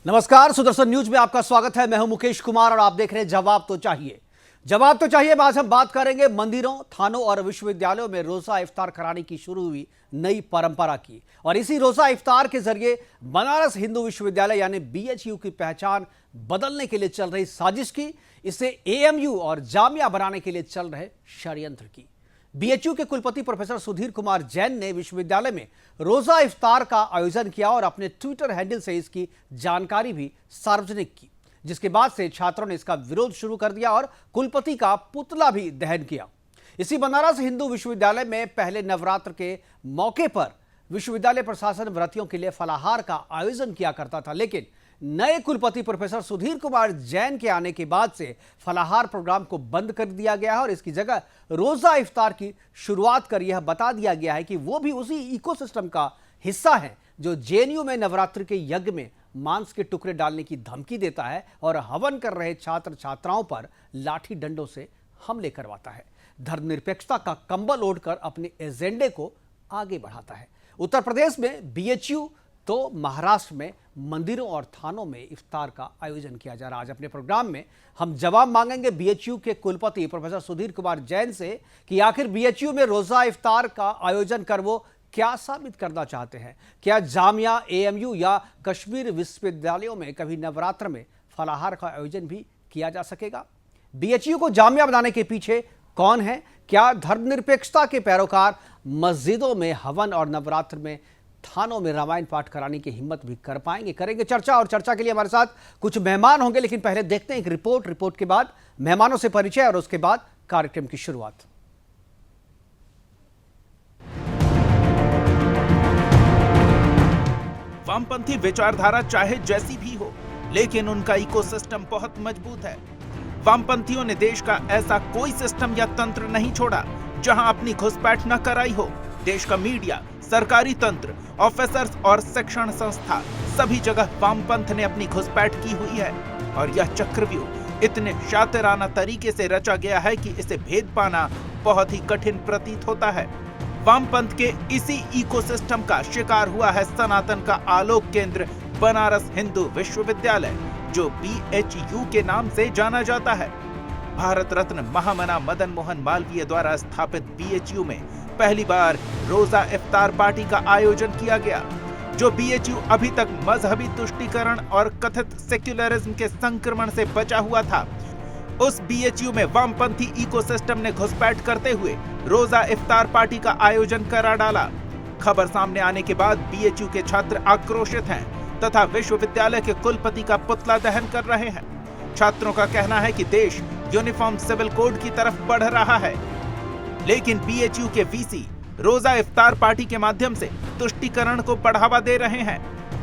नमस्कार, सुदर्शन न्यूज में आपका स्वागत है। मैं हूं मुकेश कुमार और आप देख रहे हैं जवाब तो चाहिए। जवाब तो चाहिए में आज हम बात करेंगे मंदिरों, थानों और विश्वविद्यालयों में रोजा इफ्तार कराने की शुरू हुई नई परंपरा की, और इसी रोजा इफ्तार के जरिए बनारस हिंदू विश्वविद्यालय यानी बीएचयू की पहचान बदलने के लिए चल रही साजिश की, इसे एएमयू और जामिया बनाने के लिए चल रहे षड्यंत्र की। बीएचयू के कुलपति प्रोफेसर सुधीर कुमार जैन ने विश्वविद्यालय में रोजा इफ्तार का आयोजन किया और अपने ट्विटर हैंडल से इसकी जानकारी भी सार्वजनिक की, जिसके बाद से छात्रों ने इसका विरोध शुरू कर दिया और कुलपति का पुतला भी दहन किया। इसी बनारस हिंदू विश्वविद्यालय में पहले नवरात्र के मौके पर विश्वविद्यालय प्रशासन व्रतियों के लिए फलाहार का आयोजन किया करता था, लेकिन नए कुलपति प्रोफेसर सुधीर कुमार जैन के आने के बाद से फलाहार प्रोग्राम को बंद कर दिया गया है और इसकी जगह रोजा इफ्तार की शुरुआत कर यह बता दिया गया है कि वो भी उसी इकोसिस्टम का हिस्सा है जो जेएनयू में नवरात्रि के यज्ञ में मांस के टुकड़े डालने की धमकी देता है और हवन कर रहे छात्र छात्राओं पर लाठी डंडों से हमले करवाता है, धर्मनिरपेक्षता का कंबल ओढ़कर अपने एजेंडे को आगे बढ़ाता है। उत्तर प्रदेश में बीएचयू तो महाराष्ट्र में मंदिरों और थानों में इफ्तार का आयोजन किया जा रहा है। आज अपने प्रोग्राम में हम जवाब मांगेंगे बीएचयू के कुलपति प्रोफेसर सुधीर कुमार जैन से कि आखिर बीएचयू में रोजा इफ्तार का आयोजन कर वो क्या साबित करना चाहते हैं। क्या जामिया, एएमयू या कश्मीर विश्वविद्यालयों में कभी नवरात्र में फलाहार का आयोजन भी किया जा सकेगा? बीएचयू को जामिया बनाने के पीछे कौन है? क्या धर्मनिरपेक्षता के पैरोकार मस्जिदों में हवन और नवरात्र में थानों में रामायण पाठ कराने की हिम्मत भी कर पाएंगे? करेंगे चर्चा, और चर्चा के लिए हमारे साथ कुछ मेहमान होंगे, लेकिन पहले देखते हैं एक रिपोर्ट के बाद मेहमानों से परिचय और उसके बाद कार्यक्रम की शुरुआत। वामपंथी विचारधारा चाहे जैसी भी हो, लेकिन उनका इकोसिस्टम बहुत मजबूत है। वामपंथियों ने देश का ऐसा कोई सिस्टम या तंत्र नहीं छोड़ा जहां अपनी घुसपैठ न कराई हो। देश का मीडिया, सरकारी तंत्र, ऑफिसर्स और शिक्षण संस्था, सभी जगह वामपंथ ने अपनी घुसपैठ की हुई है और यह चक्रव्यूह इतने शातिराना तरीके से रचा गया है कि इसे भेद पाना बहुत ही कठिन प्रतीत होता है। वामपंथ के इसी इकोसिस्टम का शिकार हुआ है सनातन का आलोक केंद्र बनारस हिंदू विश्वविद्यालय, जो बीएचयू के नाम से जाना जाता है। भारत रत्न महामना मदन मोहन मालवीय द्वारा स्थापित बीएचयू में पहली बार रोजा इफ्तार पार्टी का आयोजन किया गया, जो बीएचयू अभी तक मजहबी तुष्टीकरण और कथित सेक्युलरिज्म के संक्रमण से बचा हुआ था। उस बीएचयू में वामपंथी इकोसिस्टम ने घुसपैठ करते हुए रोजा इफ्तार पार्टी का आयोजन करा डाला। खबर सामने आने के बाद बीएचयू के छात्र आक्रोशित हैं तथा विश्वविद्यालय के कुलपति का पुतला दहन कर रहे हैं। छात्रों का कहना है कि देश यूनिफॉर्म सिविल कोड की तरफ बढ़ रहा है, लेकिन बीएचयू के वीसी रोजा इफ्तार पार्टी के माध्यम से तुष्टीकरण को बढ़ावा दे रहे हैं।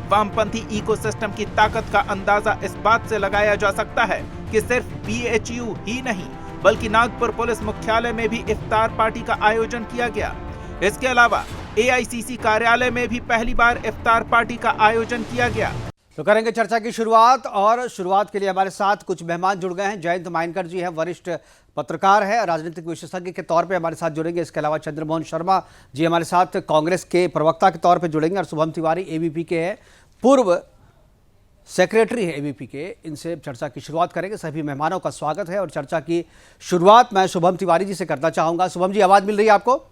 वामपंथी इकोसिस्टम की ताकत का अंदाजा इस बात से लगाया जा सकता है कि सिर्फ बीएचयू ही नहीं, बल्कि नागपुर पुलिस मुख्यालय में भी इफ्तार पार्टी का आयोजन किया गया। इसके अलावा एआईसीसी कार्यालय में भी पहली बार इफ्तार पार्टी का आयोजन किया गया। तो करेंगे चर्चा की शुरुआत, और शुरुआत के लिए हमारे साथ कुछ मेहमान जुड़ गए हैं। जयंत माइनकर जी हैं, वरिष्ठ पत्रकार है, राजनीतिक विशेषज्ञ के तौर पे हमारे साथ जुड़ेंगे। इसके अलावा चंद्रमोहन शर्मा जी हमारे साथ कांग्रेस के प्रवक्ता के तौर पे जुड़ेंगे, और शुभम तिवारी एबीपी के हैं, पूर्व सेक्रेटरी है एबीपी के। इनसे चर्चा की शुरुआत करेंगे। सभी मेहमानों का स्वागत है और चर्चा की शुरुआत मैं शुभम तिवारी जी से करना चाहूंगा। शुभम जी, आवाज मिल रही है आपको?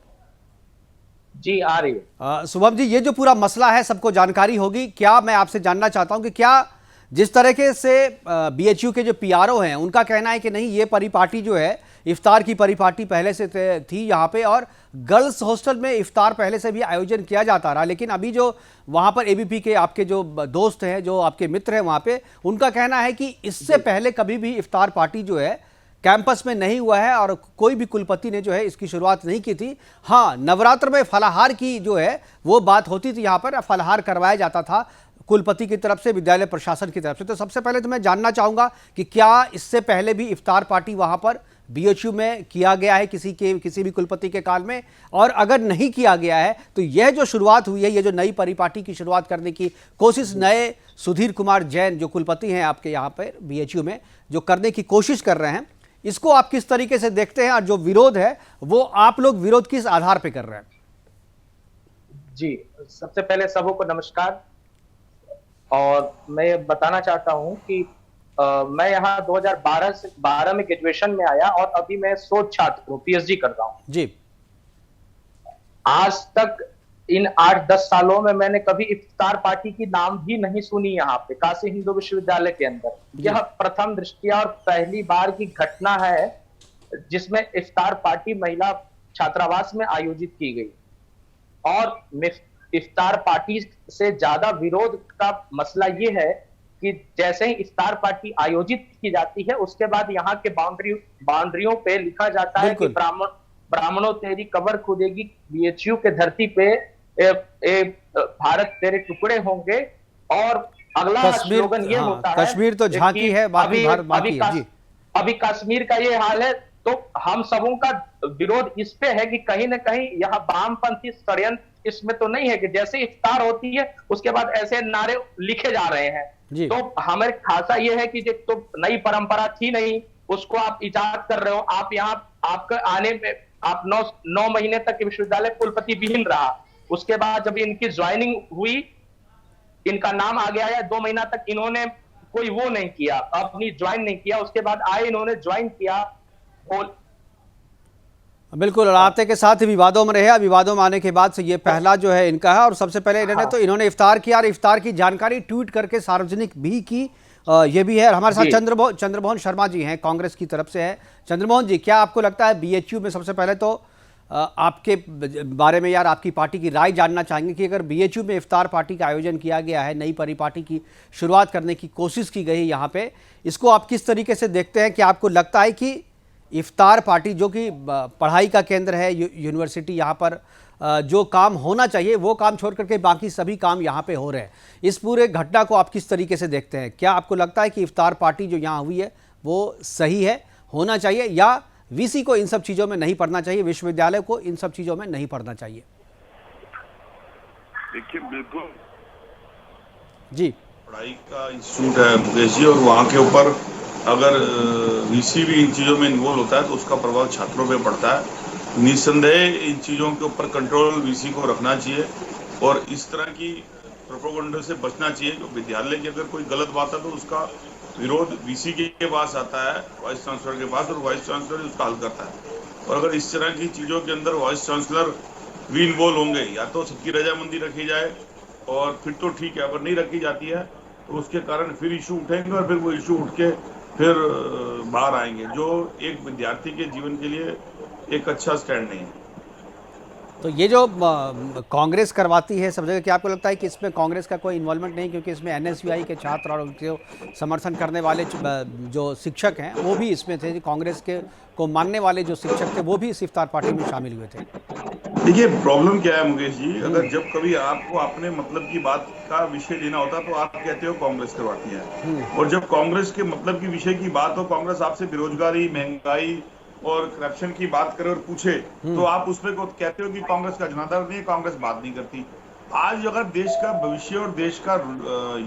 जी आ रही है। शुभम जी, ये जो पूरा मसला है सबको जानकारी होगी, क्या मैं आपसे जानना चाहता हूं कि क्या जिस तरीके से बीएचयू के जो पीआरओ हैं उनका कहना है कि नहीं, ये परिपाटी जो है इफ्तार की परिपाटी पहले से थी यहाँ पे, और गर्ल्स हॉस्टल में इफ्तार पहले से भी आयोजन किया जाता रहा, लेकिन अभी जो वहाँ पर एबीपी के आपके जो दोस्त हैं, जो आपके मित्र हैं वहाँ पे, उनका कहना है कि इससे पहले कभी भी इफ्तार पार्टी जो है कैंपस में नहीं हुआ है और कोई भी कुलपति ने जो है इसकी शुरुआत नहीं की थी। हाँ, नवरात्र में फलाहार की जो है वो बात होती थी, यहाँ पर फलाहार करवाया जाता था कुलपति की तरफ से, विद्यालय प्रशासन की तरफ से। तो सबसे पहले तो मैं जानना चाहूंगा कि क्या इससे पहले भी इफ्तार पार्टी वहां पर बीएचयू में किया गया है किसी भी कुलपति के काल में, और अगर नहीं किया गया है तो यह जो शुरुआत हुई है, ये जो नई परिपाटी की शुरुआत करने की कोशिश नए सुधीर कुमार जैन जो कुलपति हैं आपके यहाँ पर बीएचयू में जो करने की कोशिश कर रहे हैं, इसको आप किस तरीके से देखते हैं, और जो विरोध है वो आप लोग विरोध किस आधार पर कर रहे हैं? जी, सबसे पहले सबों को नमस्कार। और मैं ये बताना चाहता हूँ कि मैं यहाँ 2012 में ग्रेजुएशन में आया और अभी मैं शोध छात्र हूँ, पीएचडी कर रहा हूँ। जी। आज तक इन 8-10 सालों में मैंने कभी इफ्तार पार्टी की नाम भी नहीं सुनी यहाँ पे काशी हिंदू विश्वविद्यालय के अंदर। यह प्रथम दृष्टिया और पहली बार की घटना है जिसमें इफ्तार पार्टी महिला छात्रावास में आयोजित की गई। और इफ्तार पार्टी से ज्यादा विरोध का मसला ये है कि जैसे ही इफ्तार पार्टी आयोजित की जाती है उसके बाद यहाँ के बाउंड्रियों पे लिखा जाता है कि ब्राह्मणों तेरी कब्र खुदेगी, बीएचयू के धरती पे भारत तेरे टुकड़े होंगे। और अगला स्लोगन ये होता है, कश्मीर तो झांकी है, बाकी भारत बाकी है। जी। अभी कश्मीर का ये हाल है। तो हम सबों का विरोध इस पे है कि कहीं ना कहीं यह वामपंथी षड्यंत्र इसमें तो नहीं है कि जैसे इफ्तार होती है उसके बाद ऐसे नारे लिखे जा रहे हैं। तो हमारे खासा ये है कि जो तो नई परंपरा थी नहीं उसको आप इजाद कर रहे हो। आप यहाँ आपके आने में आप 9 महीने तक विश्वविद्यालय कुलपति विहीन रहा। उसके बाद जब इनकी ज्वाइनिंग हुई, इनका नाम आ गया है, 2 महीना तक इन्होंने कोई वो नहीं किया, अपनी ज्वाइन नहीं किया। उसके बाद आए इन्होंने ज्वाइन किया। बिल्कुल, और आते के साथ ही विवादों में रहे। विवादों में आने के बाद से ये पहला जो है इनका है। और सबसे पहले इन्होंने इफ्तार किया और इफ्तार की जानकारी ट्वीट करके सार्वजनिक भी की। ये भी है। हमारे साथ चंद्रमोहन शर्मा जी हैं, कांग्रेस की तरफ से है। चंद्रमोहन जी, क्या आपको लगता है बीएचयू में, सबसे पहले तो आपके बारे में यार आपकी पार्टी की राय जानना चाहेंगे कि अगर बीएचयू में इफ्तार पार्टी का आयोजन किया गया है, नई परिपाटी की शुरुआत करने की कोशिश की गई यहाँ पे, इसको आप किस तरीके से देखते हैं? कि आपको लगता है कि इफ्तार पार्टी जो कि पढ़ाई का केंद्र है, यूनिवर्सिटी, यहाँ पर जो काम होना चाहिए वो काम छोड़ करके बाकी सभी काम यहाँ पे हो रहे हैं, इस पूरे घटना को आप किस तरीके से देखते हैं? क्या आपको लगता है कि इफ्तार पार्टी जो यहाँ हुई है वो सही है, होना चाहिए, या वीसी को इन सब चीज़ों में नहीं पढ़ना चाहिए, विश्वविद्यालय को इन सब चीज़ों में नहीं पढ़ना चाहिए? देखिए, बिल्कुल जी, पढ़ाई का इंस्टीट्यूट है मुकेश जी, और वहाँ के ऊपर अगर वीसी भी इन चीज़ों में इन्वॉल्व होता है तो उसका प्रभाव छात्रों पे पड़ता है। निस्संदेह इन चीज़ों के ऊपर कंट्रोल वीसी को रखना चाहिए और इस तरह की प्रोपेगेंडा से बचना चाहिए। जो विद्यालय की अगर कोई गलत बात है तो उसका विरोध वीसी के पास आता है, वाइस चांसलर के पास, और वाइस चांसलर उसका हल करता है। और अगर इस तरह की चीज़ों के अंदर वाइस चांसलर भी इन्वॉल्व होंगे, या तो सबकी रजामंदी रखी जाए और फिर तो ठीक है, अगर नहीं रखी जाती है तो उसके कारण फिर इशू उठेंगे और फिर वो इशू उठ के फिर बाहर आएंगे, जो एक विद्यार्थी के जीवन के लिए एक अच्छा स्टैंड नहीं है। तो ये जो कांग्रेस करवाती है सब जगह, क्या आपको लगता है कि इसमें कांग्रेस का कोई इन्वॉल्वमेंट नहीं, क्योंकि इसमें एनएसयूआई के छात्र और उनके समर्थन करने वाले जो शिक्षक हैं वो भी इसमें थे, कांग्रेस के को मानने वाले जो शिक्षक थे वो भी इस इफ्तार पार्टी में शामिल हुए थे? देखिए, प्रॉब्लम क्या है मुकेश जी, अगर जब कभी आपको अपने मतलब की बात का विषय लेना होता तो आप कहते हो कांग्रेस करवाती है, और जब कांग्रेस के मतलब की विषय की बात हो, कांग्रेस आपसे बेरोजगारी, महंगाई और करप्शन की बात करे और पूछे तो आप उसमें कहते हो कि कांग्रेस का जनाधार नहीं है, कांग्रेस बात नहीं करती। आज अगर देश का भविष्य और देश का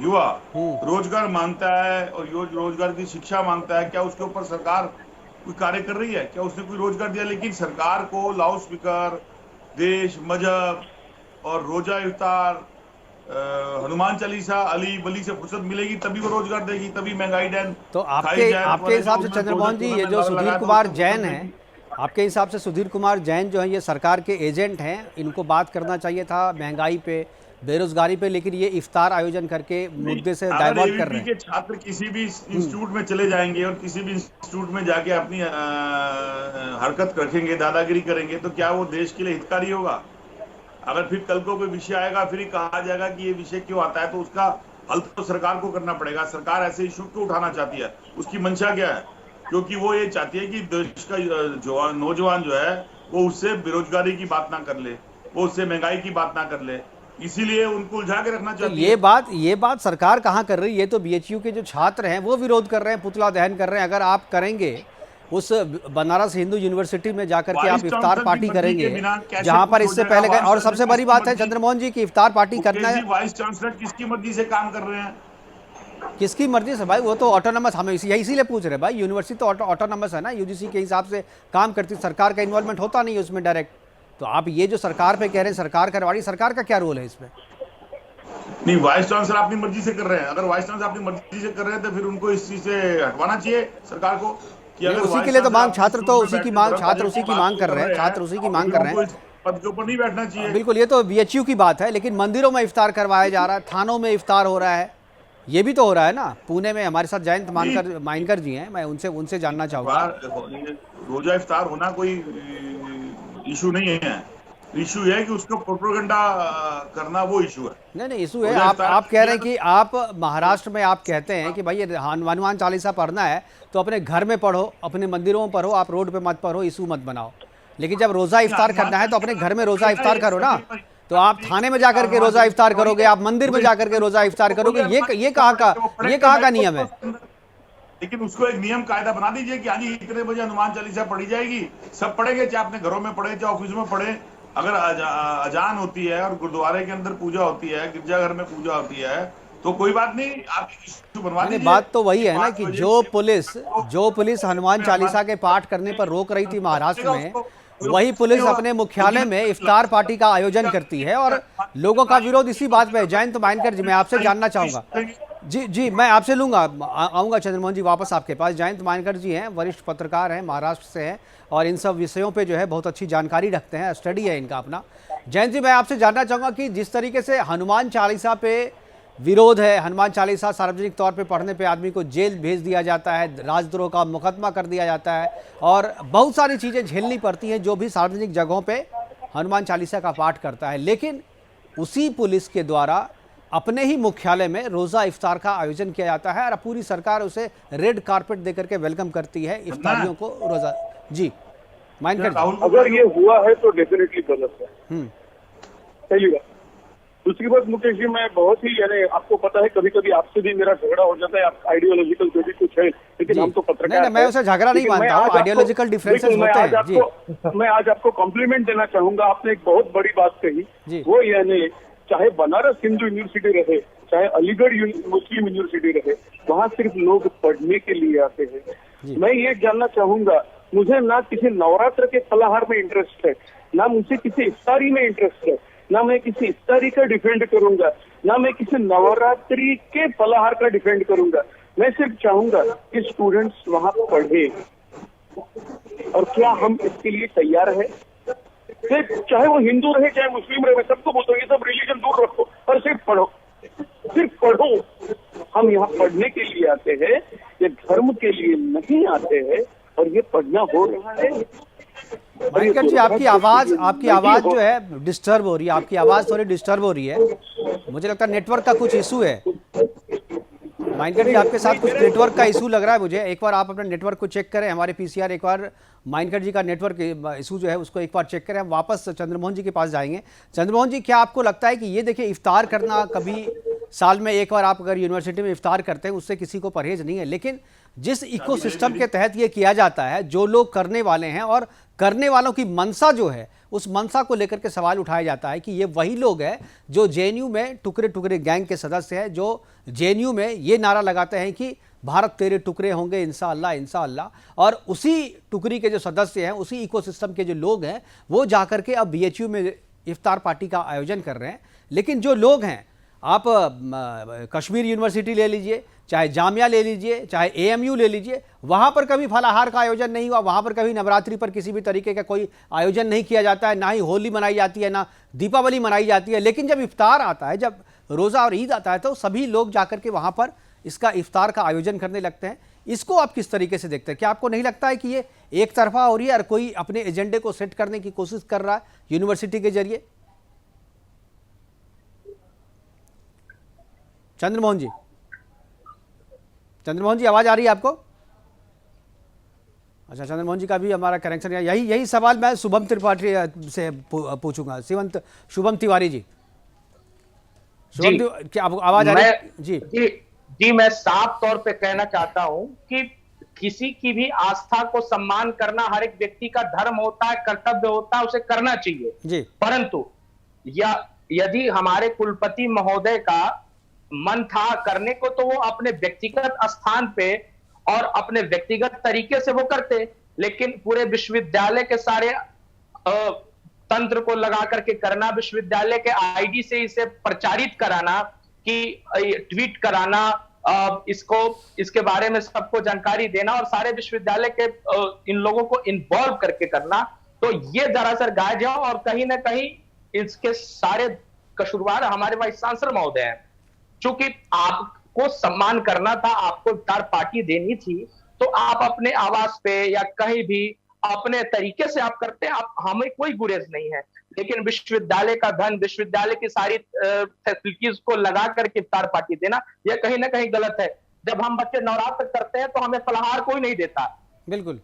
युवा रोजगार मांगता है और रोजगार की शिक्षा मांगता है, क्या उसके ऊपर सरकार कोई कार्य कर रही है? क्या उसने कोई रोजगार दिया? लेकिन सरकार को लाउड स्पीकर, देश, मजहब और रोजा इफ्तार, हनुमान चालीसा, अली बली से फुर्सत मिलेगी तभी वो रोजगार देगी, तभी महंगाई डैन। तो आपके हिसाब से चंद्रमोहन जी, ये जो सुधीर कुमार जैन हैं, आपके हिसाब से सुधीर कुमार जैन जो है ये सरकार के एजेंट हैं, इनको बात करना चाहिए था महंगाई पे, बेरोजगारी पे, लेकिन ये इफ्तार आयोजन करके मुद्दे से डाइवर्ट कर रहे हैं। छात्र किसी भी इंस्टीट्यूट में चले जाएंगे और किसी भी इंस्टीट्यूट में जाके अपनी हरकत रखेंगे, दादागिरी करेंगे, तो क्या वो देश के लिए हितकारी होगा? अगर फिर कल को कोई विषय आएगा, फिर कहा जाएगा कि ये विषय क्यों आता है, तो उसका हल तो सरकार को करना पड़ेगा। सरकार ऐसे इशू क्यों उठाना चाहती है? उसकी मंशा क्या है? क्योंकि वो ये चाहती है कि देश का नौजवान जो है वो उससे बेरोजगारी की बात ना कर ले, वो उससे महंगाई की बात ना कर ले, इसीलिए उनको उलझा के रखना चाहती है। ये बात सरकार कहाँ कर रही है? ये तो बीएचयू के जो छात्र हैं वो विरोध कर रहे हैं, पुतला दहन कर रहे हैं। अगर आप करेंगे उस बनारस हिंदू यूनिवर्सिटी में जाकर के आप इफ्तार पार्टी करेंगे, जहां पर इससे पहले गए, और सबसे बड़ी बात है चंद्रमोहन जी की इफ्तार पार्टी करना है, वाइस चांसलर किसकी मर्जी से काम कर रहे हैं? किसकी मर्जी से भाई? वो तो ऑटोनमस, हमें इसीलिए पूछ रहे हैं भाई, यूनिवर्सिटी तो ऑटोनमस है ना, यूजीसी के हिसाब से काम करती, सरकार का इन्वॉल्वमेंट होता नहीं है उसमें डायरेक्ट। तो आप ये जो सरकार पे कह रहे हैं सरकार करवाड़ी, सरकार का क्या रोल है इसमें? नहीं, वाइस चांसलर अपनी मर्जी से कर रहे हैं। अगर वाइस चांसलर अपनी मर्जी से कर रहे हैं तो फिर उनको इस चीज से हटवाना चाहिए सरकार को। कि अगर उसी के लिए तो मांग, छात्र तो उसी की मांग, छात्र उसी की मांग कर रहे हैं, छात्र उसी की मांग कर रहे हैं। पद के ऊपर नहीं बैठना चाहिए। बिल्कुल, ये तो बीएचयू की बात है, लेकिन मंदिरों में इफ्तार करवाया जा रहा है, थानों में इफ्तार हो रहा है, ये भी तो हो रहा है ना। पुणे में हमारे साथ जयंत माइनकर जी हैं, मैं उनसे जानना चाहूंगा। रोजा इफ्तार होना कोई इशू नहीं है, इशू है कि उसको प्रोपेगेंडा करना, वो इशू है। नहीं, इशू है आप कह रहे हैं कि आप महाराष्ट्र में आप कहते हैं कि भाई हनुमान चालीसा पढ़ना है तो अपने घर में पढ़ो, अपने मंदिरों में पढ़ो, आप रोड पे मत पढ़ो, इशू मत बनाओ। लेकिन जब रोजा इफ्तार करना है तो अपने घर में रोजा इफ्तार करो ना। तो आप थाने में जाकर के रोजा इफ्तार करोगे, आप मंदिर में जाकर के रोजा इफ्तार करोगे, ये कहाँ का नियम है? लेकिन उसको एक नियम कायदा बना दीजिए कि हाँ जी इतने बजे हनुमान चालीसा पढ़ी जाएगी, सब पढ़ेंगे, चाहे अपने घरों में पढ़े चाहे ऑफिस में पढ़े। अगर अजान होती है और गुरुद्वारे के अंदर पूजा होती है, गिरजाघर में पूजा होती है, तो कोई बात नहीं, आप इशू बनवा दीजिए। बात तो वही है ना कि जो पुलिस हनुमान चालीसा के पाठ करने पर रोक रही थी महाराष्ट्र में, वही पुलिस अपने मुख्यालय में इफ्तार पार्टी का आयोजन करती है और लोगों का विरोध इसी बात पे है। जयंत माइनकर जी, मैं आपसे जानना चाहूंगा। जी मैं आपसे लूंगा, आऊंगा चंद्रमोहन जी वापस आपके पास। जयंत माइनकर जी हैं, वरिष्ठ पत्रकार हैं, महाराष्ट्र से हैं और इन सब विषयों पे जो है बहुत अच्छी जानकारी रखते हैं, स्टडी है इनका अपना। जयंत जी, मैं आपसे जानना चाहूंगा कि जिस तरीके से हनुमान चालीसा पे विरोध है, हनुमान चालीसा सार्वजनिक तौर पे पढ़ने पे आदमी को जेल भेज दिया जाता है, राजद्रोह का मुकदमा कर दिया जाता है और बहुत सारी चीज़ें झेलनी पड़ती हैं जो भी सार्वजनिक जगहों पे हनुमान चालीसा का पाठ करता है। लेकिन उसी पुलिस के द्वारा अपने ही मुख्यालय में रोज़ा इफ्तार का आयोजन किया जाता है और पूरी सरकार उसे रेड कारपेट देकर के वेलकम करती है इफ्तारियों को रोज़ा। जी माइनकर जी, अगर ये हुआ है तो डेफिनेटली गलत है, पहली बात। दूसरी बात मुकेश जी, मैं बहुत ही, यानी आपको पता है कभी कभी आपसे भी मेरा झगड़ा हो जाता है, आप आइडियोलॉजिकल जो भी कुछ है, लेकिन हम तो पत्रकार हैं। मैं उसे झगड़ा नहीं मानता हूं, आइडियोलॉजिकल डिफरेंसेस होते हैं। जी, मैं आज आपको कॉम्प्लीमेंट देना चाहूंगा। आपने एक बहुत बड़ी बात कही, वो यानी चाहे बनारस हिंदू यूनिवर्सिटी रहे, चाहे अलीगढ़ मुस्लिम यूनिवर्सिटी रहे, वहाँ सिर्फ लोग पढ़ने के लिए आते हैं। मैं ये जानना चाहूंगा, मुझे ना किसी नवरात्र के फलाहार में इंटरेस्ट है, ना मुझे किसी इफ्तारी में इंटरेस्ट है, ना मैं किसी इफ्तारी का डिफेंड करूंगा, ना मैं किसी नवरात्रि के फलाहार का डिफेंड करूंगा। मैं सिर्फ चाहूंगा कि स्टूडेंट्स वहां पढ़े। और क्या हम इसके लिए तैयार हैं? चाहे वो हिंदू रहे चाहे मुस्लिम रहे, मैं सबको बोलता हूँ ये सब रिलीजन दूर रखो और सिर्फ पढ़ो, सिर्फ पढ़ो। हम यहाँ पढ़ने के लिए आते हैं, ये धर्म के लिए नहीं आते हैं, और ये पढ़ना हो रहा है। माइनकर जी, आपकी आवाज जो है डिस्टर्ब हो रही है, आपकी आवाज थोड़ी डिस्टर्ब हो रही है, मुझे लगता है नेटवर्क का कुछ इशू है। माइनकर जी, आपके साथ कुछ नेटवर्क का इशू लग रहा है मुझे। एक बार आप अपने नेटवर्क को चेक करें, हमारे पीसीआर एक बार माइनकर जी का नेटवर्क इशू जो है उसको एक बार चेक करें। हम वापस चंद्रमोहन जी के पास जाएंगे। चंद्रमोहन जी, क्या आपको लगता है कि ये देखिए इफ्तार करना, कभी साल में एक बार आप अगर यूनिवर्सिटी में इफ्तार करते हैं उससे किसी को परहेज नहीं है, लेकिन जिस इकोसिस्टम के तहत ये किया जाता है, जो लोग करने वाले हैं और करने वालों की मंशा जो है, उस मंशा को लेकर के सवाल उठाया जाता है कि ये वही लोग हैं जो जेएनयू में टुकड़े टुकड़े गैंग के सदस्य हैं, जो जेएनयू में ये नारा लगाते हैं कि भारत तेरे टुकड़े होंगे इंशाअल्लाह इंशाअल्लाह, और उसी टुकड़ी के जो सदस्य हैं, उसी इकोसिस्टम के जो लोग हैं, वो जाकर के अब बीएचयू में इफ्तार पार्टी का आयोजन कर रहे हैं। लेकिन जो लोग हैं, आप कश्मीर यूनिवर्सिटी ले लीजिए, चाहे जामिया ले लीजिए, चाहे एएमयू ले लीजिए, वहाँ पर कभी फलाहार का आयोजन नहीं हुआ, वहाँ पर कभी नवरात्रि पर किसी भी तरीके का कोई आयोजन नहीं किया जाता है, ना ही होली मनाई जाती है, ना दीपावली मनाई जाती है। लेकिन जब इफ्तार आता है, जब रोज़ा और ईद आता है, तो सभी लोग जाकर के वहाँ पर इसका इफ्तार का आयोजन करने लगते हैं। इसको आप किस तरीके से देखते हैं? क्या आपको नहीं लगता है कि ये एक तरफा हो रही है और कोई अपने एजेंडे को सेट करने की कोशिश कर रहा है यूनिवर्सिटी के जरिए? चंद्रमोहन जी, आवाज आ रही है आपको? अच्छा, चंद्रमोहन जी का भी हमारा कनेक्शन है। यही सवाल मैं शुभम त्रिपाठी से पूछूंगा। शुभम तिवारी जी, क्या आवाज आ रही है? जी, मैं साफ तौर पे कहना चाहता हूं कि किसी की भी आस्था को सम्मान करना हर एक व्यक्ति का धर्म होता है, कर्तव्य होता है, उसे करना चाहिए जी। परंतु यदि हमारे कुलपति महोदय का मन था करने को, तो वो अपने व्यक्तिगत स्थान पे और अपने व्यक्तिगत तरीके से वो करते, लेकिन पूरे विश्वविद्यालय के सारे तंत्र को लगा करके करना, विश्वविद्यालय के आईडी से इसे प्रचारित कराना कि ट्वीट कराना, इसके बारे में सबको जानकारी देना और सारे विश्वविद्यालय के इन लोगों को इन्वॉल्व करके करना, तो ये दरअसल गायज है। और कहीं ना कहीं इसके सारे कसूरवार हमारे वाइस चांसलर महोदय हैं। चूंकि आपको सम्मान करना था, आपको इफ्तार पार्टी देनी थी, तो आप अपने आवास पे या कहीं भी अपने तरीके से आप करते हैं, आप हमें कोई गुरेज नहीं है। लेकिन विश्वविद्यालय का धन, विश्वविद्यालय की सारी फैसिलिटीज को लगा करके इफ्तार पार्टी देना, यह कहीं ना कहीं गलत है। जब हम बच्चे नवरात्र करते हैं तो हमें फलाहार कोई नहीं देता। बिल्कुल।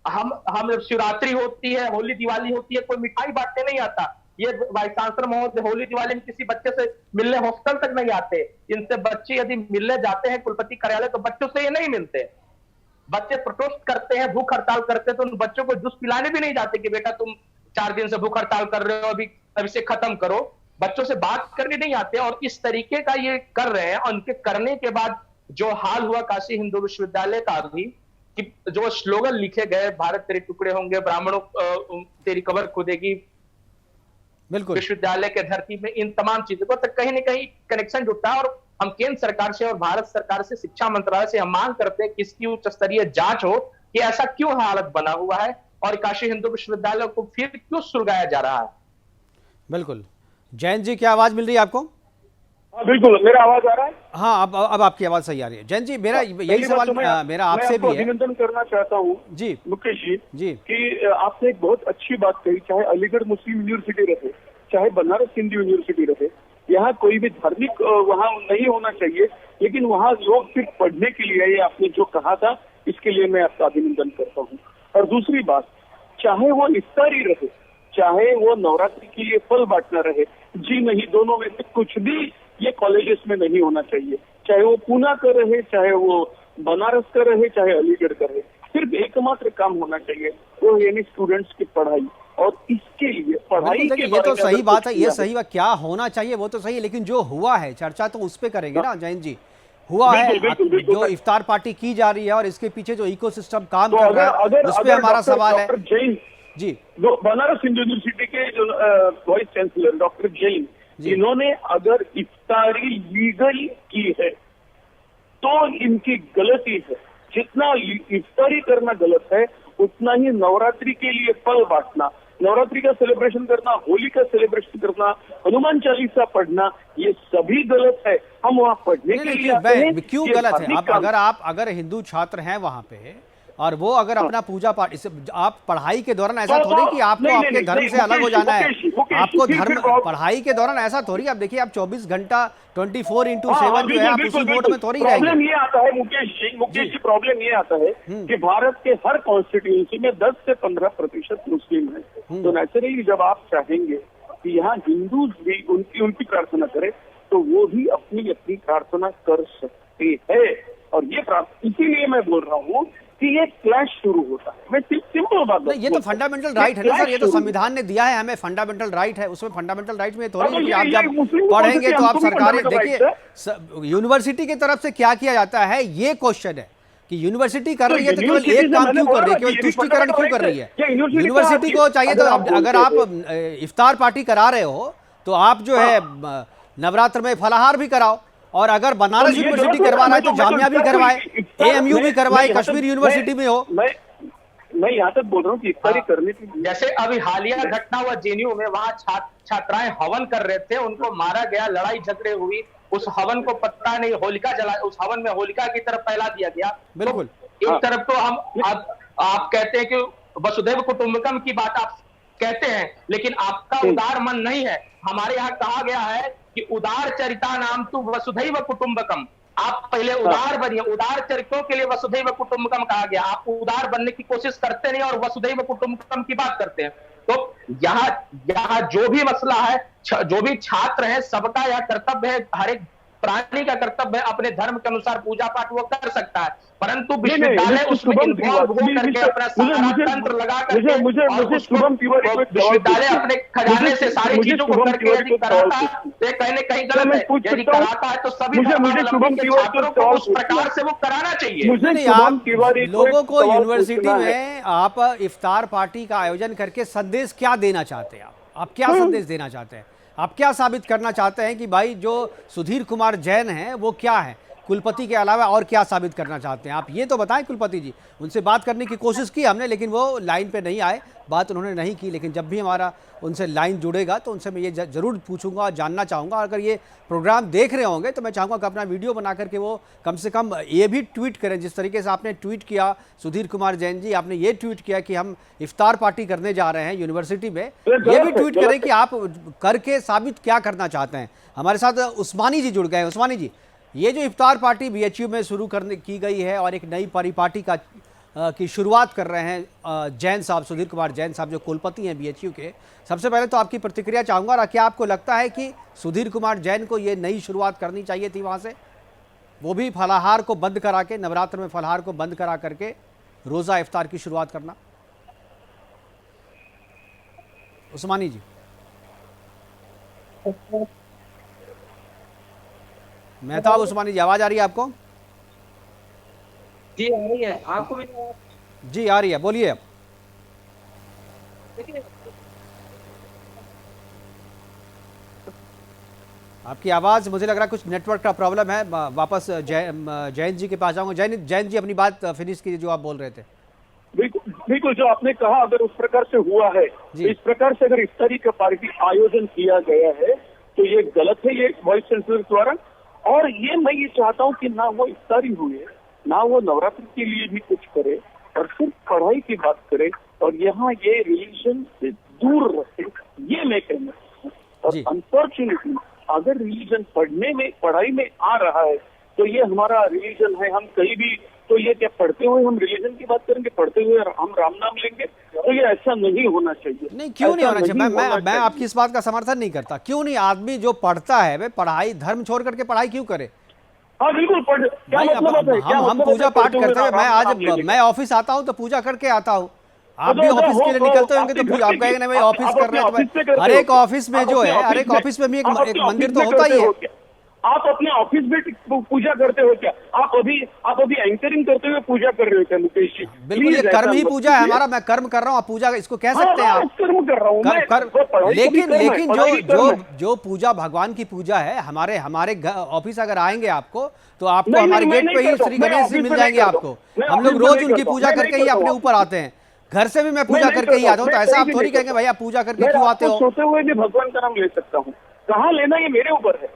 हम शिवरात्रि होती है, होली दिवाली होती है, कोई मिठाई बांटने नहीं आता। ये वाइस चांसलर महोदय होली दिवाली में किसी बच्चे से मिलने हॉस्टल तक नहीं आते। इनसे बच्चे यदि मिलने जाते हैं कुलपति कार्यालय, तो बच्चों से ये नहीं मिलते। बच्चे प्रोटेस्ट करते हैं, भूख हड़ताल करते हैं, तो उन बच्चों को जूस पिलाने भी नहीं जाते कि बेटा तुम 4 दिन से भूख हड़ताल कर रहे हो, अभी से खत्म करो। बच्चों से बात करने नहीं आते और इस तरीके का ये कर रहे हैं। और उनके करने के बाद जो हाल हुआ काशी हिंदू विश्वविद्यालय का भी, कि जो स्लोगन लिखे गए, भारत तेरे टुकड़े होंगे, ब्राह्मणों तेरी कब्र खुदेगी, बिल्कुल, विश्वविद्यालय के धरती में, इन तमाम चीजों को तो कहीं ना कहीं कनेक्शन जुड़ता है। और हम केंद्र सरकार से और भारत सरकार से, शिक्षा मंत्रालय से हम मांग करते हैं कि इसकी उच्च स्तरीय जांच हो कि ऐसा क्यों हालत बना हुआ है और काशी हिंदू विश्वविद्यालय को फिर क्यों सुलगाया जा रहा है। बिल्कुल। जैन जी, क्या आवाज मिल रही है आपको? बिल्कुल, मेरा आवाज आ रहा है? हाँ, अब आपकी आवाज सही आ रही है। जैन जी, मेरा यही सवाल मेरा आपसे भी है। अभिनंदन करना चाहता हूँ जी मुकेश जी कि आपने एक बहुत अच्छी बात कही। चाहे अलीगढ़ मुस्लिम यूनिवर्सिटी रहे, चाहे बनारस हिंदू यूनिवर्सिटी रहे, यहाँ कोई भी धार्मिक वहाँ नहीं होना चाहिए, लेकिन वहाँ लोग सिर्फ पढ़ने के लिए, ये आपने जो कहा था, इसके लिए मैं आपका अभिनंदन करता हूँ। और दूसरी बात, चाहे वो इफ्तारी रहे, चाहे वो नवरात्रि के लिए फल बांटना रहे, जी नहीं, दोनों में से कुछ भी ये कॉलेजेस में नहीं होना चाहिए। चाहे वो पूना का रहे, चाहे वो बनारस का रहे, चाहे अलीगढ़ का रहे, सिर्फ एकमात्र काम होना चाहिए, वो यानी स्टूडेंट्स की पढ़ाई। और इसके लिए पढ़ाई के ये तो सही बात है, ये सही बात, क्या होना चाहिए वो तो सही है, लेकिन जो हुआ है चर्चा तो उस पे करेंगे ना जैन जी। हुआ है जो इफ्तार पार्टी की जा रही है और इसके पीछे जो इकोसिस्टम काम कर रहा है, उस पे हमारा सवाल है। जैन जी, जो बनारस हिंदू यूनिवर्सिटी के जो वाइस चांसलर डॉक्टर जैन, इन्होंने अगर इफ्तारी लीगल की है तो इनकी गलती है। जितना इफ्तारी करना गलत है, उतना ही नवरात्रि के लिए फल बांटना, नवरात्रि का सेलिब्रेशन करना, होली का सेलिब्रेशन करना, हनुमान चालीसा पढ़ना, ये सभी गलत है। हम वहाँ पढ़ने के लिए आते हैं। क्यों गलत है? अगर हिंदू छात्र हैं वहां पे और वो अगर अपना पूजा पाठ, आप पढ़ाई के दौरान ऐसा थोड़ी कि आपको आपके धर्म से अलग हो जाना है। आपको धर्म पढ़ाई के दौरान ऐसा थोड़ी, आप देखिए आप 24 घंटा 24/7 जो है आप उसी मोड में थोड़ी रहेंगे। प्रॉब्लम ये आता है मुकेश जी, प्रॉब्लम ये आता है कि भारत के हर कॉन्स्टिट्यूंसी में 10 से 15% मुस्लिम है। तो नेचुरली जब आप चाहेंगे कि यहाँ हिंदू भी उनकी प्रार्थना करें, तो वो भी अपनी अपनी प्रार्थना कर सकते हैं। और ये इसीलिए मैं बोल रहा हूँ कि ये क्लैश शुरू होता है। मैं सिंपल बात नहीं, ये तो फंडामेंटल राइट है ना सर, ये तो संविधान ने दिया है हमें, फंडामेंटल राइट है। उसमें फंडामेंटल राइट में थोड़ी कि आप जब पढ़ेंगे तो आप सरकारी, देखिए यूनिवर्सिटी की तरफ से क्या किया जाता है, ये क्वेश्चन है कि यूनिवर्सिटी कर रही है तो केवल एक काम क्यों कर रही है, केवल तुष्टिकरण क्यों कर रही है? यूनिवर्सिटी को चाहिए तो अगर आप इफ्तार पार्टी करा रहे हो तो आप जो है नवरात्र में फलाहार भी कराओ, और अगर बनारस यूनिवर्सिटी करवा रहा है तो जामिया भी करवाए, एएमयू भी करवाए, कश्मीर यूनिवर्सिटी में हो। मैं यहाँ तक बोल रहा हूँ कि इफ्तारी करने की, जैसे अभी हालिया घटना हुआ जेएनयू में, वहां छात्राएं हवन कर रहे थे, उनको मारा गया, लड़ाई झगड़े हुई, उस हवन को पता नहीं, होलिका जला, उस हवन में होलिका की तरफ फैला दिया गया। बिल्कुल। तो एक तरफ तो हम आप कहते हैं कि वसुधैव कुटुंबकम की बात आप कहते हैं, लेकिन आपका उदार मन नहीं है। हमारे यहाँ कहा गया है कि उदार चरिता नाम तु वसुधैव कुटुंबकम। आप पहले उदार बनिए, उदार चरित्रों के लिए वसुधैव कुटुंबकम कहा गया। आप उदार बनने की कोशिश करते नहीं और वसुधैव कुटुंबकम की बात करते हैं। तो यहाँ जो भी मसला है, जो भी छात्र है, सबका यह कर्तव्य है, हर एक प्राणी का कर्तव्य है अपने धर्म के अनुसार पूजा पाठ वो कर सकता है, परंतु विश्वविद्यालय उसमें इन्वॉल्व हो करके अपना सारा तंत्र लगा करके विश्वविद्यालय अपने खजाने से सारी चीजों को करके यदि कराता है तो कहीं न कहीं गलत है। यदि कराता है तो सभी छात्रों को उस प्रकार से वो कराना चाहिए। लोगों को यूनिवर्सिटी में आप इफ्तार पार्टी का आयोजन करके संदेश क्या देना चाहते हैं? आप क्या संदेश देना चाहते हैं? आप क्या साबित करना चाहते हैं कि भाई जो सुधीर कुमार जैन हैं वो क्या है, कुलपति के अलावा और क्या साबित करना चाहते हैं आप ये तो बताएं। कुलपति जी, उनसे बात करने की कोशिश की हमने, लेकिन वो लाइन पे नहीं आए, बात उन्होंने नहीं की। लेकिन जब भी हमारा उनसे लाइन जुड़ेगा तो उनसे मैं ये जरूर पूछूंगा और जानना चाहूँगा। अगर ये प्रोग्राम देख रहे होंगे तो मैं चाहूँगा कि अपना वीडियो बना करके वो कम से कम ये भी ट्वीट करें, जिस तरीके से आपने ट्वीट किया सुधीर कुमार जैन जी, आपने ये ट्वीट किया कि हम इफ्तार पार्टी करने जा रहे हैं यूनिवर्सिटी में, ये भी ट्वीट करें कि आप करके साबित क्या करना चाहते हैं। हमारे साथ उस्मानी जी जुड़ गए हैं। उस्मानी जी, ये जो इफ्तार पार्टी बीएचयू में शुरू करने की गई है और एक नई परिपाटी की शुरुआत कर रहे हैं जैन साहब, सुधीर कुमार जैन साहब जो कुलपति हैं बीएचयू के, सबसे पहले तो आपकी प्रतिक्रिया चाहूँगा। और क्या आपको लगता है कि सुधीर कुमार जैन को ये नई शुरुआत करनी चाहिए थी वहाँ से, वो भी फलाहार को बंद करा के, नवरात्र में फलाहार को बंद करा करके रोज़ा इफ्तार की शुरुआत करना? उस्मानी जी, मेहताब उस्मानी जी, आवाज आ रही है आपको? जी आ रही है, आपको भी जी आ रही है, बोलिए। आपकी आवाज, मुझे लग रहा है कुछ नेटवर्क का प्रॉब्लम है। वापस जैन जी के पास जाऊंगा। जैन जी अपनी बात फिनिश कीजिए जो आप बोल रहे थे। बिल्कुल बिल्कुल, जो आपने कहा अगर उस प्रकार से हुआ है, तो इस प्रकार से अगर इफ्तारी का पार्टी आयोजन किया गया है तो ये गलत है, ये वाइस चांसलर द्वारा। और ये मैं ये चाहता हूँ कि ना वो इफ्तारी हुए, ना वो नवरात्र के लिए भी कुछ करे, और सिर्फ पढ़ाई की बात करे, और यहाँ ये रिलीजन से दूर रहे, ये मैं कहना चाहता हूँ। और अनफॉर्चुनेटली अगर रिलीजन पढ़ाई में आ रहा है तो ये हमारा रिलीजन है, हम कहीं भी तो ये क्या पढ़ते हुए हम रिलीजन की बात करेंगे, पढ़ते हुए हम राम नाम लेंगे, तो ये ऐसा नहीं होना चाहिए। नहीं, क्यों नहीं होना चाहिए? मैं आपकी इस बात का समर्थन नहीं करता। क्यों नहीं? आदमी जो पढ़ता है वे पढ़ाई, धर्म छोड़ करके पढ़ाई क्यों करे? हाँ बिल्कुल, हम पूजा पाठ करते हैं। मैं ऑफिस आता हूँ तो पूजा करके आता हूँ, आप भी ऑफिस के लिए निकलते होंगे तो आप कहेंगे ना भाई ऑफिस कर रहे हैं। हर एक ऑफिस में जो है, हर एक ऑफिस में भी एक मंदिर तो होता ही है। आप अपने ऑफिस में पूजा करते हो क्या? आप अभी एंकरिंग करते हुए पूजा कर रहे हो क्या मुकेश जी? बिल्कुल, ये कर्म ही पूजा है हमारा। मैं कर्म कर रहा हूँ, आप पूजा इसको कह सकते हैं आप। कर्म कर रहा हूँ लेकिन जो पूजा भगवान की पूजा है, हमारे ऑफिस अगर आएंगे आपको तो आपको हमारे गेट पे ही श्री गणेश जी मिल जाएंगे आपको। हम लोग रोज उनकी पूजा करके ही अपने ऊपर आते हैं। घर से भी मैं पूजा करके ही आता हूँ, तो ऐसा आप थोड़ी कहेंगे भैया पूजा करके क्यों आते हो? सोते हुए भी भगवान का नाम ले सकता हूँ, कहाँ लेना ये मेरे ऊपर है,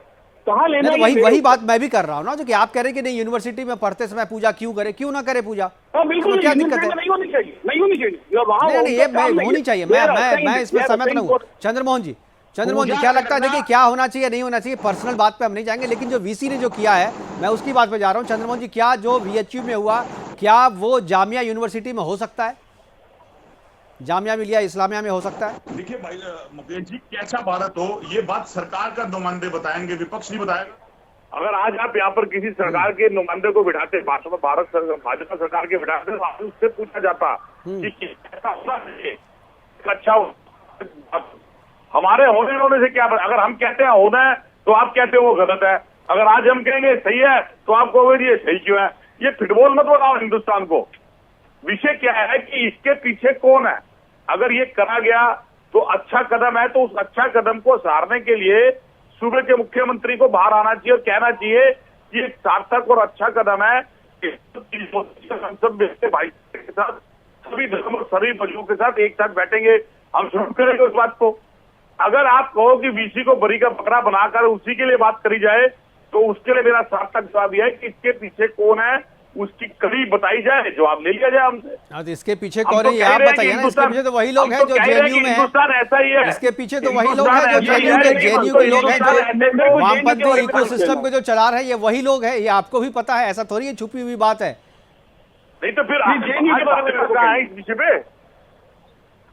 कहाँ लेना। तो वही बात मैं भी कर रहा हूँ ना, जो कि आप कह रहे हैं कि नहीं यूनिवर्सिटी में पढ़ते समय पूजा क्यों करे, क्यों ना करे पूजा? बिल्कुल, क्या दिक्कत है? नहीं होनी चाहिए, नहीं होनी चाहिए, नहीं, ये होनी चाहिए। मैं इसमें सहमत नहीं हूँ। चंद्रमोहन जी, क्या लगता है? देखिए, क्या होना चाहिए, नहीं होना चाहिए, पर्सनल बात पे हम नहीं जाएंगे, लेकिन जो वीसी ने जो किया है मैं उसकी बात पे जा रहा हूँ। चंद्रमोहन जी, क्या जो बीएचयू में हुआ, क्या वो जामिया यूनिवर्सिटी में हो सकता है? जामिया मिलिया इस्लामिया में हो सकता है? देखिए भाई मुकेश जी, कैसा भारत हो, ये बात सरकार का नुमाइंदे बताएंगे, विपक्ष नहीं बताएगा। अगर आज आप यहाँ पर किसी सरकार के नुमाइंदे को बिठाते, भाजपा सरकार के बिठाते, तो आपसे उससे पूछा जाता कि ऐसा होना चाहिए, अच्छा हमारे होने से क्या? अगर हम कहते हैं होना है तो आप कहते हो वो गलत है, अगर आज हम कहेंगे सही है तो आप कहोगे ये सही क्यों है? ये फुटबॉल मत बनाओ हिंदुस्तान को। विषय क्या है कि इसके पीछे कौन है। अगर ये करा गया तो अच्छा कदम है, तो उस अच्छा कदम को सराहने के लिए सूबे के मुख्यमंत्री को बाहर आना चाहिए और कहना चाहिए कि ये सार्थक और अच्छा कदम है। हम सब भाईचारे के साथ, सभी धर्म और सभी मजहबों के साथ एक साथ बैठेंगे, हम शुरू करेंगे उस बात को। अगर आप कहो कि वीसी को बरी का बकरा बनाकर उसी के लिए बात करी जाए, तो उसके लिए मेरा सार्थक जवाब यह है कि इसके पीछे कौन है, उसकी कड़ी बताई जाए, जवाब ले लिया जाए हमसे। हाँ, तो इसके पीछे कौन है ये आप बताइए ना। इसके पीछे तो वही लोग हैं जो जेएनयू में हिंदुस्तान ऐसा ही है। इसके पीछे तो वही लोग हैं जो जेएनयू के लोग हैं, जो वामपंथी इकोसिस्टम को जो चला रहे हैं, ये वही लोग हैं। ये आपको भी पता है, ऐसा थोड़ी है छुपी हुई बात है। नहीं तो फिर जेएनयू के बारे में कहा है इस विषय पे?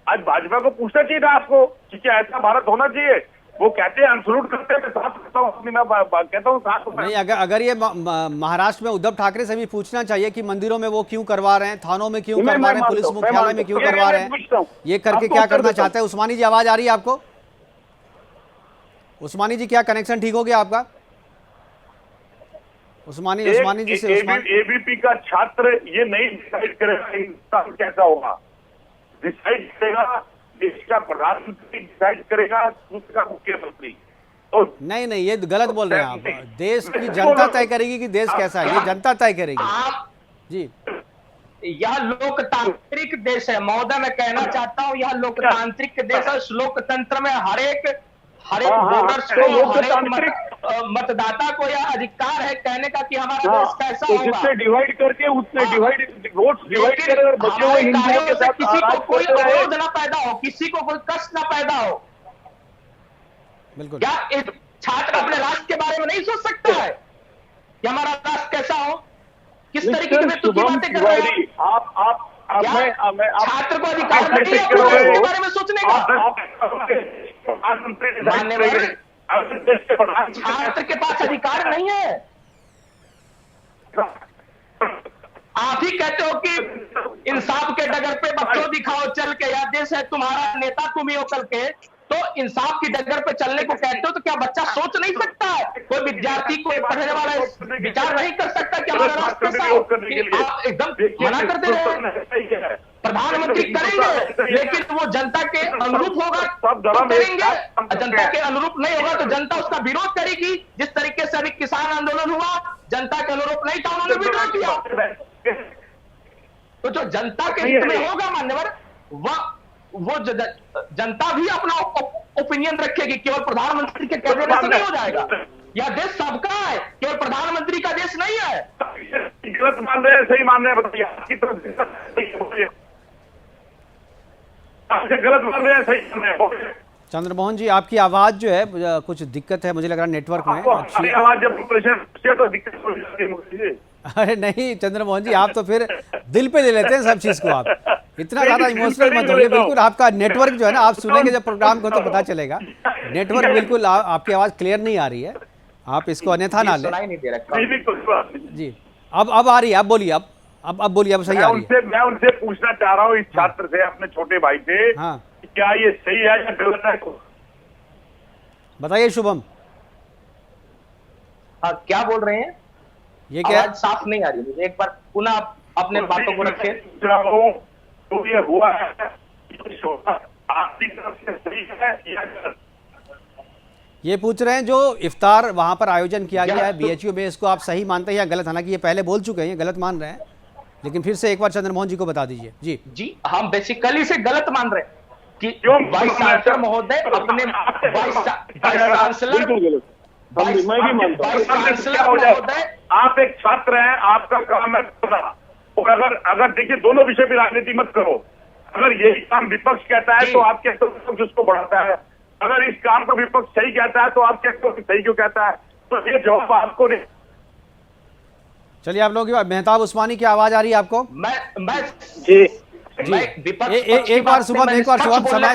आज भाजपा को पूछना चाहिए था आपको कि क्या ऐसा भारत होना चाहिए? वो कहते हैं अनसलूट करते हैं, साथ करता हूँ, मैं कहता हूँ साथ। नहीं, अगर ये महाराष्ट्र में उद्धव ठाकरे से भी पूछना चाहिए कि मंदिरों में वो क्यों करवा रहे हैं, थानों में क्यों करवा रहे हैं, पुलिस मुख्यालय में क्यों करवा रहे हैं, ये करके क्या करना चाहते हैं? उस्मानी जी, आवाज आ रही है आपको? उस्मानी जी, क्या कनेक्शन ठीक हो गया आपका? उस्मानी जी से एबीपी का छात्र ये नहीं डिसाइड करेगा हिंदुस्तान कैसा होगा, डिसाइड करेगा देश का प्रधानमंत्री डिसाइड करेगा, दूसरा मुख्यमंत्री। तो नहीं, ये गलत बोल रहे हैं आप। देश की जनता तय करेगी कि देश कैसा है, ये जनता तय करेगी जी। यह लोकतांत्रिक देश है महोदय, मैं कहना चाहता हूं यह लोकतांत्रिक देश है। इस लोकतंत्र में हर एक वोटर्स को, हर एक मतदाता को यह अधिकार है कहने का कि हमारा देश कैसा होगा। जिससे डिवाइड करके उसने वोट डिवाइड कर, और बचे हुए हिंदुओं के साथ किसी को कोई अवरोध ना पैदा हो, किसी को कोई कष्ट ना पैदा हो। बिल्कुल। क्या इस छात्र अपने राष्ट्र के बारे में नहीं सोच सकता है कि हमारा राष्ट्र कैसा हो? किस तरीके की बेतुकी बातें कर रहे हैं छात्र को अधिकार नहीं है अपने देश के बारे में सोचने का? छात्र के पास अधिकार नहीं है। आप ही कहते हो कि इंसाफ के डगर पे बच्चों दिखाओ चल के, यह देश है तुम्हारा, नेता तुम ही हो कल के। तो इंसाफ की डगर पे चलने को कहते हो तो क्या बच्चा सोच नहीं सकता है? कोई विद्यार्थी, कोई पढ़ने वाला विचार नहीं कर सकता कि हमारा राष्ट्र कैसा हो? आप एकदम मना कर दे रहे हैं। प्रधानमंत्री करेंगे लेकिन वो जनता के अनुरूप होगा तो करेंगे, जनता के अनुरूप नहीं होगा तो जनता उसका विरोध करेगी। जिस तरीके से अभी किसान आंदोलन हुआ, जनता के अनुरूप नहीं था, उन्होंने विरोध किया। तो जो जनता के हित में होगा मान्यवर, वो जनता भी अपना ओपिनियन रखेगी। केवल प्रधानमंत्री के कहने से नहीं हो जाएगा। यह देश सबका है, केवल प्रधानमंत्री का देश नहीं है। गलत मान रहे हैं, सही मान रहे हैं, बताइए आपकी तरफ से गलत मान रहे हैं, सही मान रहे हैं। चंद्रमोहन जी, आपकी आवाज जो है कुछ दिक्कत है, मुझे लग रहा है नेटवर्क में। अच्छी आवाज जब तो दिक्कत हो जाती है। अरे नहीं चंद्रमोहन जी, आप तो फिर दिल पे ले लेते हैं सब चीज को। आप इतना ज्यादा इमोशनल मत होइए। बिल्कुल आपका नेटवर्क जो है ना, आप सुनेंगे जब प्रोग्राम को तो पता चलेगा। नेटवर्क बिल्कुल आपकी आवाज क्लियर नहीं आ रही है, आप इसको अन्यथा ना लें जी। अब आ रही है, आप बोलिए। अब बोलिए, अब सही आ रही है। मैं उनसे पूछना चाह रहा हूँ, इस छात्र से, अपने छोटे भाई से, हाँ क्या ये सही है या गलत है? बताइए शुभम। हाँ, क्या बोल रहे हैं? ये क्या साफ नहीं आ रही मुझे, एक बार पुनः अपने बातों को रखें। तो ये हुआ है, आपकी तरफ से सही है या गलत? ये पूछ रहे हैं जो इफ्तार वहां पर आयोजन किया गया है बीएचयू में, इसको आप सही मानते हैं या गलत? हालांकि ये पहले बोल चुके हैं, ये गलत मान रहे हैं, लेकिन फिर से एक बार चंद्रमोहन जी को बता दीजिए। जी हम बेसिकली से गलत मान रहे हैं कि वाइस चांसलर महोदय अपने वाइस चांसलर महोदय, आप एक छात्र हैं, आपका काम है और अगर देखिए, दोनों विषय पर राजनीति मत करो। अगर यही काम विपक्ष कहता है तो आप कहते हो विपक्ष उसको बढ़ाता है, अगर इस काम को विपक्ष सही कहता है तो आप कहते हो सही क्यों कहता है? तो ये जवाब आपको नहीं। चलिए, आप लोगों की मेहताब उस्मानी की आवाज आ रही है आपको? मैं जी एक बार शुभम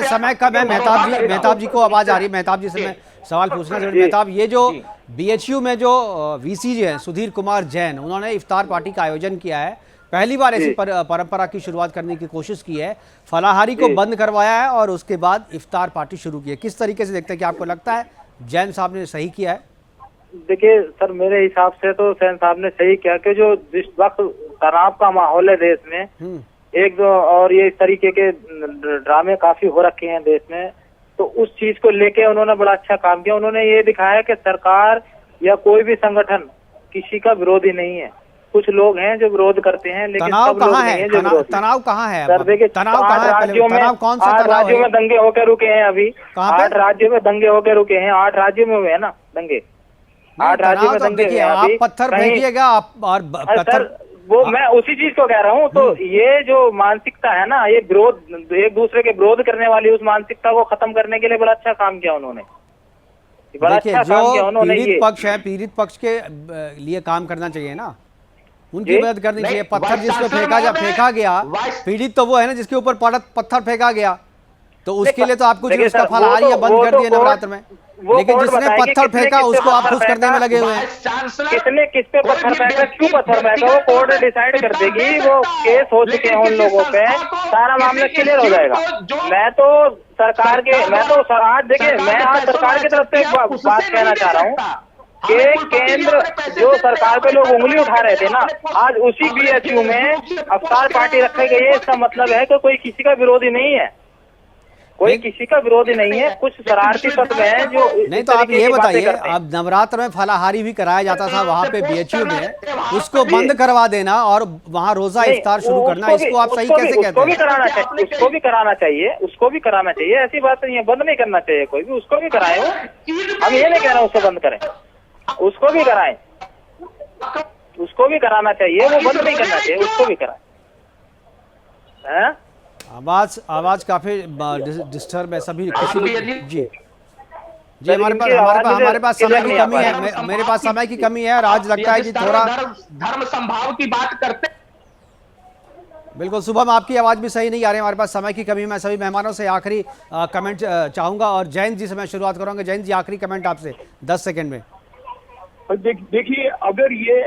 समय कम है। मेहताब जी को आवाज आ रही है। मेहताब जी से मैं सवाल पूछना जरूरी। मेहताब, ये जो बीएचयू में जो वीसी जी हैं सुधीर कुमार जैन, उन्होंने इफ्तार पार्टी का आयोजन किया है, पहली बार ऐसी परंपरा की शुरुआत करने की कोशिश की है, फलाहारी को बंद करवाया है और उसके बाद इफ्तार पार्टी शुरू की है। किस तरीके से देखते हैं कि आपको लगता है जैन साहब ने सही किया है? देखिए सर, मेरे हिसाब से तो जैन साहब ने सही किया कि जो जिस वक्त तनाव का माहौल है देश में, एक दो और ये इस तरीके के ड्रामे काफी हो रखे हैं देश में, तो उस चीज को लेके उन्होंने बड़ा अच्छा काम किया। उन्होंने ये दिखाया कि सरकार या कोई भी संगठन किसी का विरोधी नहीं है। कुछ लोग हैं जो विरोध करते हैं, लेकिन सब लोग नहीं है जो विरोध। तनाव कहाँ है? सर देखिए, 8 राज्यों में दंगे होकर रुके हैं। अभी 8 राज्यों में दंगे होकर रुके हैं। 8 राज्यों में हुए हैं ना दंगे, 8 राज्यों में दंगे हुए हैं। आप पत्थर फेंकिएगा और पत्थर, वो मैं उसी चीज को कह रहा हूँ। तो ये जो मानसिकता है ना, ये विरोध, एक दूसरे के विरोध करने वाली उस मानसिकता को खत्म करने के लिए बड़ा अच्छा काम किया उन्होंने। बड़ा अच्छा काम किया उन्होंने। पीड़ित पक्ष है, पीड़ित पक्ष के लिए काम करना चाहिए ना, उनकी मदद करनी चाहिए। पत्थर जिसको फेंका गया, पीड़ित तो वो है ना जिसके ऊपर पत्थर फेंका गया, तो उसके लिए तो आप कुछ उसका फलाहारी या बंद कर दिया नवरात्र में, लेकिन जिसने पत्थर फेंका उसको आप खुश करने में लगे हुए हैं। किसने किस पे पत्थर फेंका, क्यों पत्थर फेंका, वो कोर्ट डिसाइड कर देगी। वो केस हो चुके हैं उन लोगों पे, सारा मामला क्लियर हो जाएगा। मैं तो सरकार के, आज देखिए, मैं आज सरकार की तरफ से एक बात कहना चाह रहा हूँ कि केंद्र जो सरकार पे लोग उंगली उठा रहे थे ना, आज उसी बीएचयू में इफ्तार पार्टी रखी गई है। इसका मतलब है कि कोई किसी का विरोधी नहीं है। कोई किसी का विरोधी नहीं है, कुछ शरारती तत्व हैं जो नहीं। तो आप ये बताइए, अब नवरात्र में फलाहारी भी कराया जाता था वहाँ पे बीएचयू में, उसको बंद करवा देना और वहाँ रोजा इफ्तार शुरू करना, इसको आप सही कैसे कहते हैं? उसको भी कराना चाहिए, उसको भी कराना चाहिए, उसको भी कराना चाहिए। ऐसी बात नहीं है, बंद नहीं करना चाहिए कोई भी, उसको भी कराए। हम ये नहीं कह रहे उसको बंद करें, उसको भी कराएं, उसको भी कराना चाहिए, वो बंद नहीं करना चाहिए, उसको भी कराएं। आवाज काफी डिस्टर्ब है सभी जी। हमारे पास समय की कमी है, मेरे पास समय की कमी है और आज लगता है कि थोड़ा धर्म संभाव की बात करते। बिल्कुल शुभम, आपकी आवाज भी सही नहीं आ रही, हमारे पास समय की कमी। मैं सभी मेहमानों से आखिरी कमेंट चाहूंगा और जयंत जी से मैं शुरुआत करूंगा। जयंत जी, आखिरी कमेंट आपसे 10 सेकंड में। देखिए, अगर ये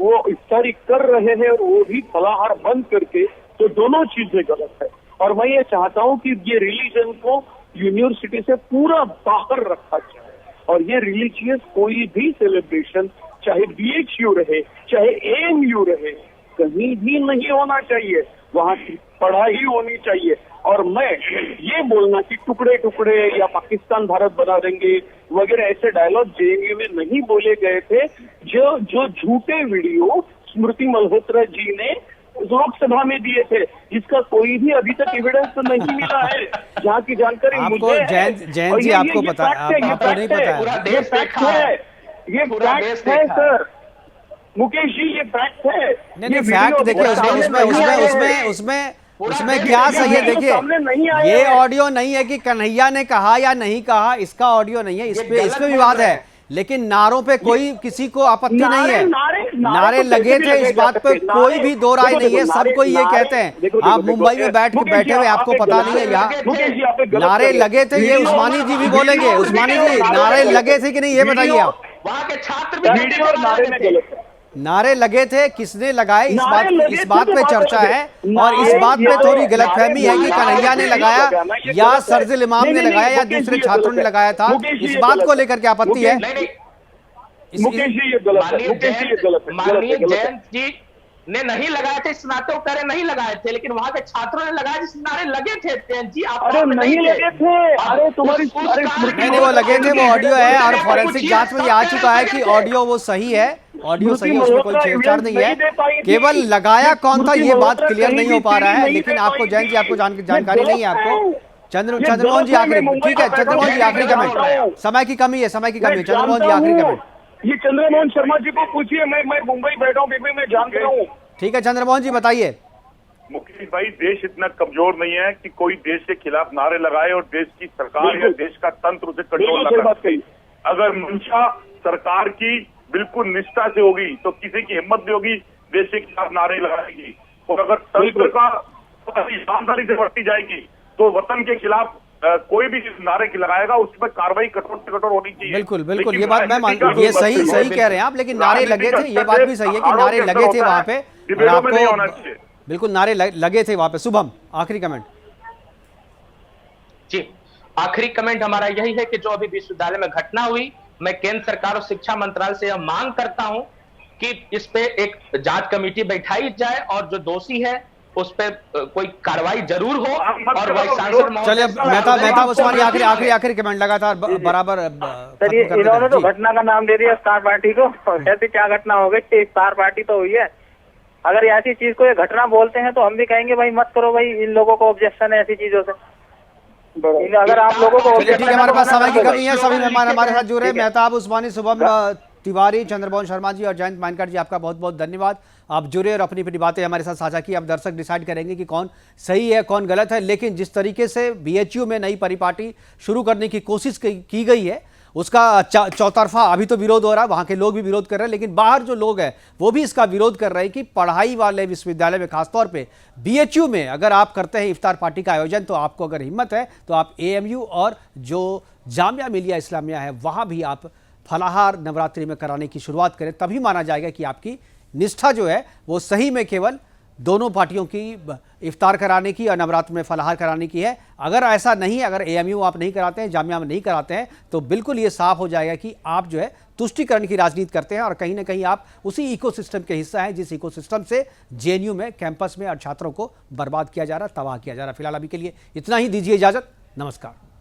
वो इफ्तारी कर रहे हैं और वो भी फलाहार बंद करके, तो दोनों चीजें गलत है। और मैं ये चाहता हूँ कि ये रिलीजन को यूनिवर्सिटी से पूरा बाहर रखा जाए और ये रिलीजियस कोई भी सेलिब्रेशन, चाहे बीएचयू रहे चाहे एएमयू रहे, कहीं भी नहीं होना चाहिए। वहाँ की पढ़ाई होनी चाहिए। और मैं ये बोलना कि टुकड़े टुकड़े या पाकिस्तान भारत बना देंगे वगैरह ऐसे डायलॉग जेएनयू में नहीं बोले गए थे। जो झूठे वीडियो स्मृति मल्होत्रा जी ने लोकसभा में दिए थे, जिसका कोई भी अभी तक एविडेंस तो नहीं मिला है, जहाँ की जानकारी आपको जैन जी आपको पता है, आपको नहीं पता है? ये फैक्ट है, ये फैक्ट है सर मुकेश जी, ये फैक्ट है। नहीं, फैक्ट देखिए, उसमें क्या सही है? देखिए, ये ऑडियो नहीं है कि कन्हैया ने कहा या नहीं कहा, इसका ऑडियो नहीं है, इस पे विवाद है। लेकिन नारों पे कोई किसी को आपत्ति नहीं है। नारे लगे थे, इस बात पे कोई भी दो राय नहीं है, सब कोई ये कहते हैं। आप मुंबई में बैठे हुए, आपको पता नहीं है यहाँ नारे लगे थे, ये उस्मानी जी भी बोलेंगे। उस्मानी जी, नारे लगे थे कि नहीं, ये बताइए आप। वहाँ के छात्र भी नारे लगे थे, किसने लगाए, इस बात पे चर्चा है। और इस बात पे थोड़ी गलतफहमी है कि कन्हैया ने लगाया या सरजिल इमाम ने लगाया या दूसरे छात्रों ने लगाया था, इस बात को लेकर के आपत्ति है। मुकेश जी, ये गलत है। मुकेश जी, ये गलत है। माननीय जयंत जी ने नहीं लगाए थे, इस नाते करे नहीं लगाए थे, लेकिन वहाँ के छात्रों ने लगाया जिस नारे लगे थे। जयंत जी, आप अरे नहीं लगे थे, अरे तुम्हारी नहीं, वो लगे थे, वो ऑडियो है और फॉरेंसिक जांच में ये आ चुका है कि ऑडियो वो सही है, ऑडियो सही है, उसमें कोई छेड़छाड़ नहीं है। केवल लगाया कौन था ये बात क्लियर नहीं हो पा रहा है। लेकिन आपको जयंत जी, आपको जानकारी नहीं है आपको। चंद्रमोहन जी आखिरी, ठीक है चंद्रमोहन जी आखिरी कमेंट, समय की कमी है, चंद्रमोहन जी आखिरी कमेंट। ये चंद्रमोहन शर्मा जी को पूछिए, मैं मुंबई बैठा हूँ, मैं जानता हूँ। ठीक है चंद्रमोहन जी, बताइए। मुकेश भाई, देश इतना कमजोर नहीं है कि कोई देश के खिलाफ नारे लगाए और देश की सरकार या देश का तंत्र उसे कंट्रोल न करे। अगर मंशा सरकार की बिल्कुल निष्ठा से होगी तो किसी की हिम्मत भी होगी देश के खिलाफ नारे लगाएगी। और अगर तंत्र का ईमानदारी से बढ़ती जाएगी तो वतन के खिलाफ कोई भी नारे की लगाएगा उस पर कार्रवाई कठोर से कठोर होनी चाहिए। बिल्कुल ये बात मैं मानता हूँ, ये सही कह रहे हैं आप। लेकिन नारे लगे थे, ये बात भी सही है कि नारे लगे थे वहां पे, आपको बिल्कुल नारे लगे थे वहां पे। शुभम, आखिरी कमेंट। जी, आखिरी कमेंट हमारा यही है कि जो अभी विश्वविद्यालय में घटना हुई, मैं केंद्र सरकार और शिक्षा मंत्रालय से यह मांग करता हूं कि इस पे एक जांच कमेटी बैठाई जाए और जो दोषी है उस पे कोई कार्रवाई जरूर हो। और वाइस चांसलर चलिए, मेहताब उस्मानी आखिरी कमेंट लगातार बराबर। सर, ये इन्होंने तो घटना का नाम दे दिया स्टार पार्टी को, ऐसी क्या घटना हो गई? स्टार पार्टी तो हुई है। अगर ऐसी चीज को ये घटना बोलते हैं तो हम भी कहेंगे भाई मत करो भाई, इन लोगों को ऑब्जेक्शन है ऐसी चीजों से। अगर आप लोगों को ठीक है, हमारे पास समय की कमी है, सभी मेहमान हमारे साथ जुड़े। मेहताब उस्मानी, शुभम तिवारी, चंद्रमोहन शर्मा जी और जयंत मानकर जी, आपका बहुत बहुत धन्यवाद। आप जुड़े और अपनी अपनी बातें हमारे साथ साझा की। अब दर्शक डिसाइड करेंगे कि कौन सही है कौन गलत है। लेकिन जिस तरीके से बीएचयू में नई परिपाटी शुरू करने की कोशिश की गई है, उसका चौतरफा अभी तो विरोध हो रहा है, वहाँ के लोग भी विरोध कर रहे हैं। लेकिन बाहर जो लोग हैं वो भी इसका विरोध कर रहे हैं कि पढ़ाई वाले विश्वविद्यालय में, खासतौर पे बीएचयू में अगर आप करते हैं इफ्तार पार्टी का आयोजन, तो आपको अगर हिम्मत है तो आप एएमयू और जो जामिया मिलिया इस्लामिया है वहाँ भी आप फलाहार नवरात्रि में कराने की शुरुआत करें। तभी माना जाएगा कि आपकी निष्ठा जो है वो सही में केवल दोनों पार्टियों की इफ्तार कराने की और नवरात्र में फलाहार कराने की है। अगर ऐसा नहीं है, अगर एएमयू आप नहीं कराते हैं, जामिया में नहीं कराते हैं, तो बिल्कुल ये साफ हो जाएगा कि आप जो है तुष्टीकरण की राजनीति करते हैं और कहीं ना कहीं आप उसी इकोसिस्टम के हिस्सा हैं जिस इकोसिस्टम से जेएनयू में कैंपस में और छात्रों को बर्बाद किया जा रहा है, तबाह किया जा रहा है। फिलहाल अभी के लिए इतना ही, दीजिए इजाजत, नमस्कार।